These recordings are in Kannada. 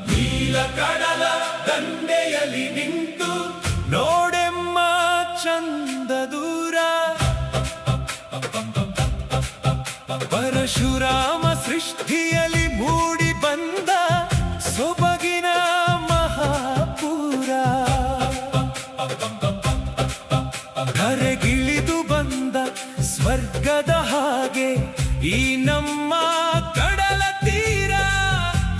ನೀಲಕಡಲ ದಂಡೆಯಲ್ಲಿ ನಿಂತು ನೋಡೆಮ್ಮ ಚಂದ ದೂರ, ಪರಶುರಾಮ ಸೃಷ್ಟಿಯಲ್ಲಿ ಮೂಡಿ ಬಂದ ಸೊಬಗಿನ ಮಹಾಪುರ. ಧರೆಗಿಳಿದು ಬಂದ ಸ್ವರ್ಗದ ಹಾಗೆ ಈ ನಮ್ಮ ಕಡಲ ತೀರ.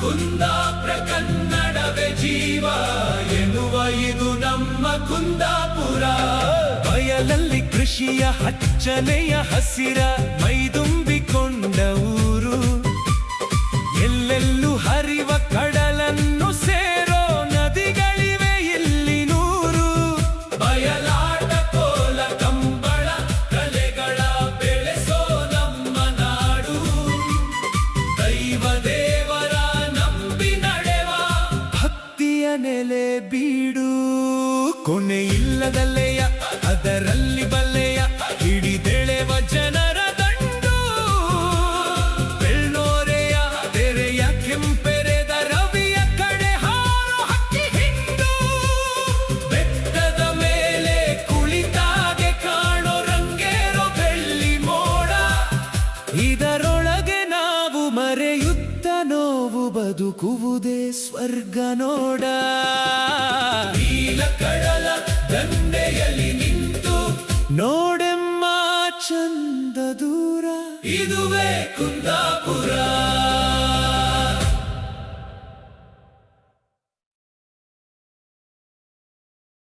ಕುಂದಾಪುರ ಕನ್ನಡವೇ ಜೀವ ಎನ್ನುವ ಇದು ನಮ್ಮ ಕುಂದಾಪುರ. ಬಯಲಲ್ಲಿ ಕೃಷಿಯ ಹಚ್ಚನೆಯ ಹಸಿರ ಮೈದುಂಬಿಕೊಂಡ ಊರು. ಎಲ್ಲೆಲ್ಲೂ ಹರಿವ ಕಡಲನ್ನು ಸೇರೋ ನದಿಗಳಿವೆ ಇಲ್ಲಿ ನೂರು. ಬಯಲಾಟ ಕೋಲ ಕಂಬಳ ಕಲೆಗಳ ಬೆಳೆಸೋ ನಮ್ಮ ನಾಡು. ದೈವ ದೇವರ ನಂಬಿ ನಡೆವ ಭಕ್ತಿಯ ನೆಲೆ ಬೀಡು. ಕೊನೆ ಇಲ್ಲದಲ್ಲೆಯ ಅದರಲ್ಲಿ ಬಲ್ಲೆಯ ಹಿಡಿದೆಳೆವ ಜನರ ದಂಡು. ಬೆಳ್ಳೋರೆಯ ತೆರೆಯ ಕೆಂಪೆರೆದ ರವಿಯ ಕಡೆ ಹಾರೋ ಹಕ್ಕಿ ಹಿಂಡು. ಬೆಟ್ಟದ ಮೇಲೆ ಕುಳಿತಾಗೆ ಕಾಣೋ ರಂಗೇರೋ ಬೆಳ್ಳಿ ಮೋಡ. ಇದರೊಳಗೆ ನಾವು ಮರೆಯುತ್ತ ನೋವು ಬದುಕುವುದೇ ಸ್ವರ್ಗ ನೋಡ.